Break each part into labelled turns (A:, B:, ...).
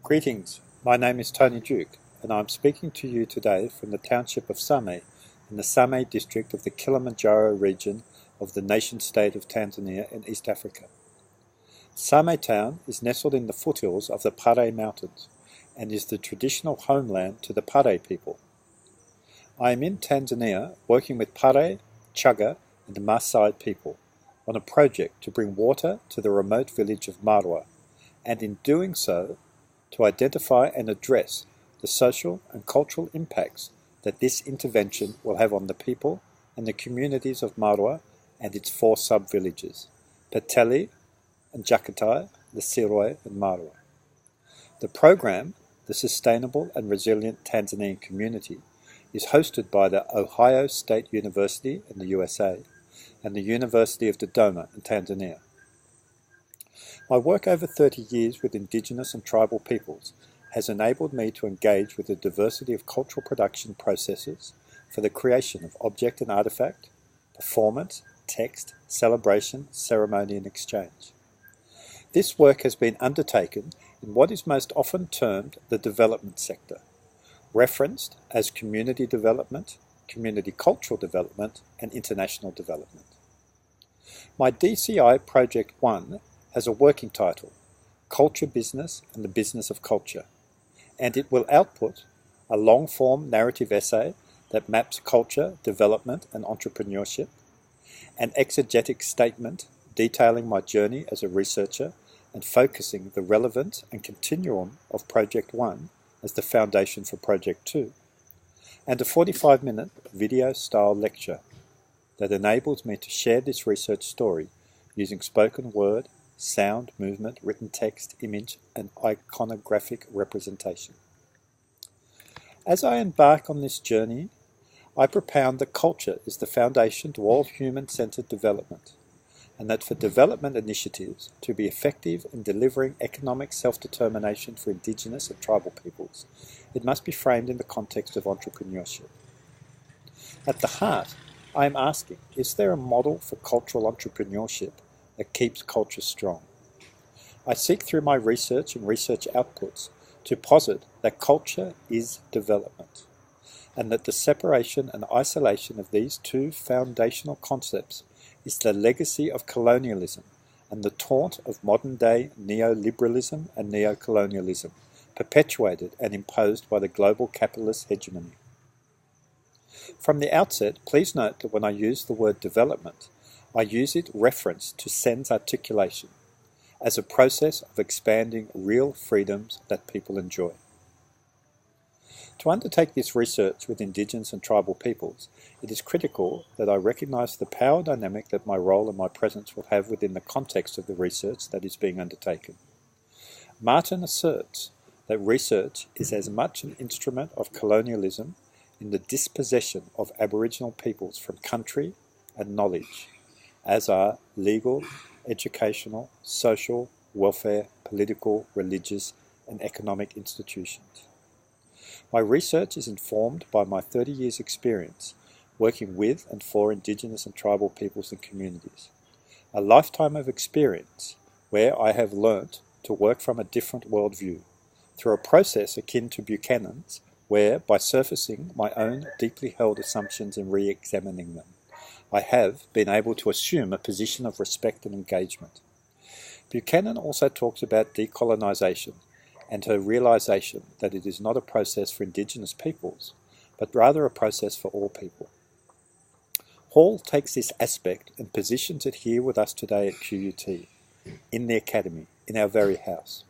A: Greetings, my name is Tony Duke and I'm speaking to you today from the township of Same in the Same district of the Kilimanjaro region of the nation-state of Tanzania in East Africa. Same town is nestled in the foothills of the Pare Mountains and is the traditional homeland to the Pare people. I am in Tanzania working with Pare, Chaga and the Maasai people on a project to bring water to the remote village of Marwa, and in doing so, to identify and address the social and cultural impacts that this intervention will have on the people and the communities of Marwa and its 4 sub-villages, Peteli and Jakatai, Lisirwe and Marwa. The program, the Sustainable and Resilient Tanzanian Community, is hosted by the Ohio State University in the USA and the University of Dodoma in Tanzania. My work over 30 years with indigenous and tribal peoples has enabled me to engage with a diversity of cultural production processes for the creation of object and artifact, performance, text, celebration, ceremony and exchange. This work has been undertaken in what is most often termed the development sector, referenced as community development, community cultural development and international development. My DCI Project 1 has a working title, Culture Business and the Business of Culture, and it will output a long-form narrative essay that maps culture, development and entrepreneurship, an exegetic statement detailing my journey as a researcher and focusing the relevance and continuum of Project 1 as the foundation for Project 2, and a 45-minute video-style lecture that enables me to share this research story using spoken word, sound, movement, written text, image, and iconographic representation. As I embark on this journey, I propound that culture is the foundation to all human-centered development, and that for development initiatives to be effective in delivering economic self-determination for indigenous and tribal peoples, it must be framed in the context of entrepreneurship. At the heart, I am asking, is there a model for cultural entrepreneurship that keeps culture strong? I seek through my research and research outputs to posit that culture is development, and that the separation and isolation of these two foundational concepts is the legacy of colonialism and the taunt of modern-day neoliberalism and neocolonialism, perpetuated and imposed by the global capitalist hegemony. From the outset, please note that when I use the word development, I use it reference to sense articulation as a process of expanding real freedoms that people enjoy. To undertake this research with indigenous and tribal peoples, it is critical that I recognize the power dynamic that my role and my presence will have within the context of the research that is being undertaken. Martin asserts that research is as much an instrument of colonialism in the dispossession of Aboriginal peoples from country and knowledge, as are legal, educational, social, welfare, political, religious, and economic institutions. My research is informed by my 30 years' experience working with and for indigenous and tribal peoples and communities, a lifetime of experience where I have learnt to work from a different worldview, through a process akin to Buchanan's, where, by surfacing my own deeply held assumptions and re-examining them, I have been able to assume a position of respect and engagement. Buchanan also talks about decolonization and her realization that it is not a process for indigenous peoples, but rather a process for all people. Hall takes this aspect and positions it here with us today at QUT, in the Academy, in our very house,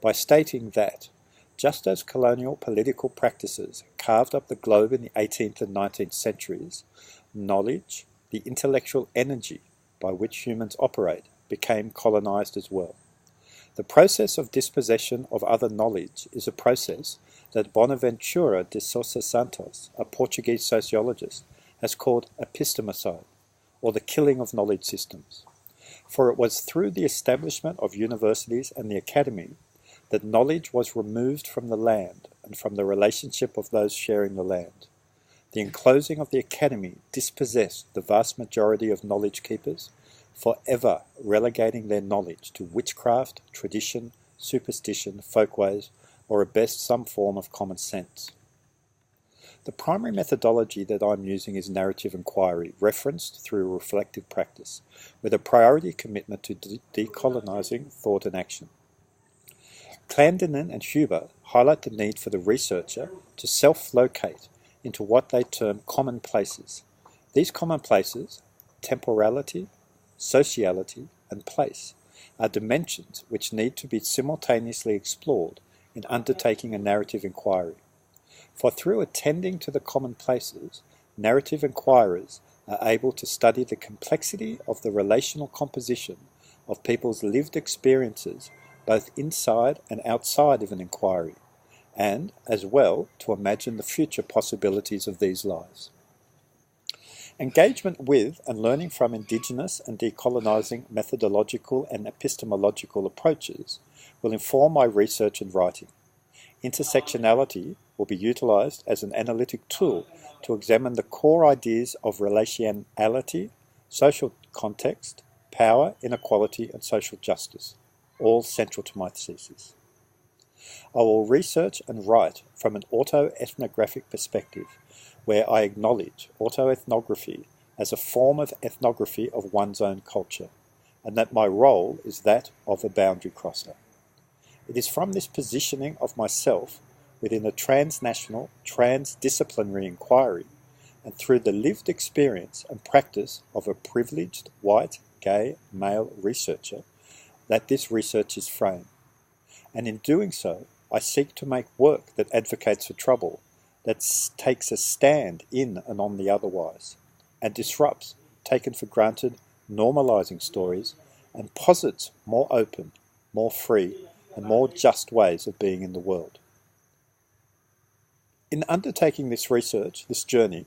A: by stating that, just as colonial political practices carved up the globe in the 18th and 19th centuries, knowledge, the intellectual energy by which humans operate, became colonized as well. The process of dispossession of other knowledge is a process that Bonaventura de Sousa Santos, a Portuguese sociologist, has called epistemicide, or the killing of knowledge systems. For it was through the establishment of universities and the academy that knowledge was removed from the land and from the relationship of those sharing the land. The enclosing of the academy dispossessed the vast majority of knowledge keepers, forever relegating their knowledge to witchcraft, tradition, superstition, folkways, or at best some form of common sense. The primary methodology that I'm using is narrative inquiry, referenced through reflective practice, with a priority commitment to decolonising thought and action. Clandinin and Huber highlight the need for the researcher to self-locate into what they term common places. These common places, temporality, sociality, and place, are dimensions which need to be simultaneously explored in undertaking a narrative inquiry. For through attending to the common places, narrative inquirers are able to study the complexity of the relational composition of people's lived experiences both inside and outside of an inquiry, and, as well, to imagine the future possibilities of these lives. Engagement with and learning from Indigenous and decolonising methodological and epistemological approaches will inform my research and writing. Intersectionality will be utilised as an analytic tool to examine the core ideas of relationality, social context, power, inequality, and social justice, all central to my thesis. I will research and write from an auto-ethnographic perspective, where I acknowledge auto-ethnography as a form of ethnography of one's own culture, and that my role is that of a boundary crosser. It is from this positioning of myself within a transnational, transdisciplinary inquiry, and through the lived experience and practice of a privileged, white, gay, male researcher, that this research is framed. And in doing so, I seek to make work that advocates for trouble, that takes a stand in and on the otherwise, and disrupts taken for granted normalising stories, and posits more open, more free, and more just ways of being in the world. In undertaking this research, this journey,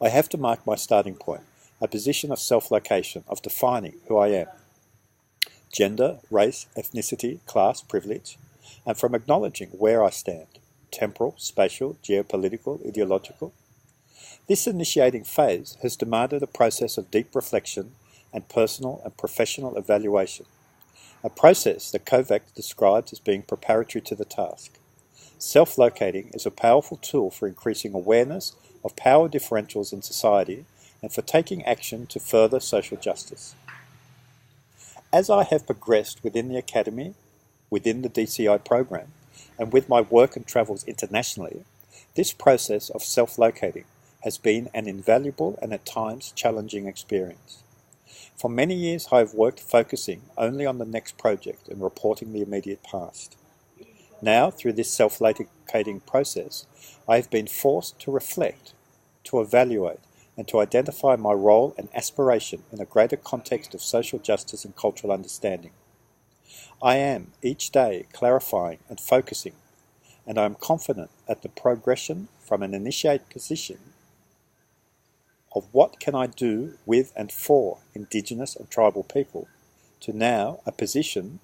A: I have to mark my starting point, a position of self-location, of defining who I am. Gender, race, ethnicity, class, privilege, and from acknowledging where I stand, temporal, spatial, geopolitical, ideological. This initiating phase has demanded a process of deep reflection and personal and professional evaluation, a process that Kovac describes as being preparatory to the task. Self-locating is a powerful tool for increasing awareness of power differentials in society and for taking action to further social justice. As I have progressed within the Academy, within the DCI program, and with my work and travels internationally, this process of self-locating has been an invaluable and at times challenging experience. For many years I have worked focusing only on the next project and reporting the immediate past. Now, through this self-locating process, I have been forced to reflect, to evaluate, and to identify my role and aspiration in a greater context of social justice and cultural understanding. I am, each day, clarifying and focusing, and I am confident at the progression from an initiate position of what can I do with and for Indigenous and tribal people, to now a position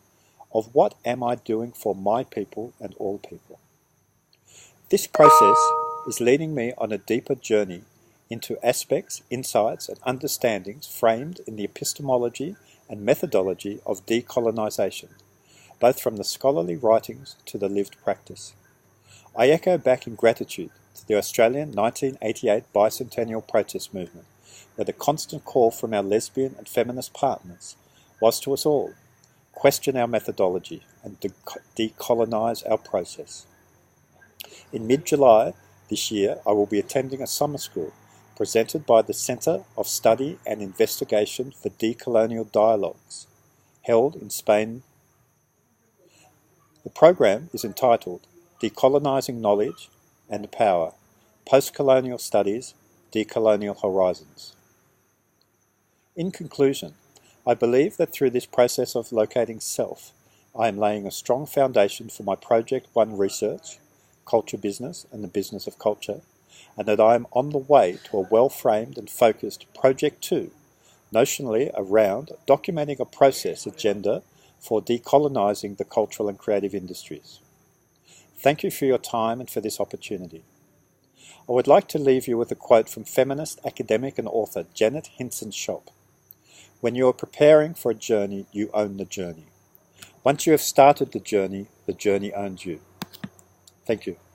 A: of what am I doing for my people and all people. This process is leading me on a deeper journey into aspects, insights, and understandings framed in the epistemology and methodology of decolonisation, both from the scholarly writings to the lived practice. I echo back in gratitude to the Australian 1988 bicentennial protest movement, where the constant call from our lesbian and feminist partners was to us all, question our methodology and decolonise our process. In mid-July this year, I will be attending a summer school presented by the Centre of Study and Investigation for Decolonial Dialogues, held in Spain. The program is entitled Decolonising Knowledge and Power, Post-Colonial Studies, Decolonial Horizons. In conclusion, I believe that through this process of locating self, I am laying a strong foundation for my Project 1 research, culture business and the business of culture, and that I am on the way to a well-framed and focused Project 2, notionally around documenting a process agenda for decolonising the cultural and creative industries. Thank you for your time and for this opportunity. I would like to leave you with a quote from feminist, academic and author Janet Hinson-Shop. When you are preparing for a journey, you own the journey. Once you have started the journey owns you. Thank you.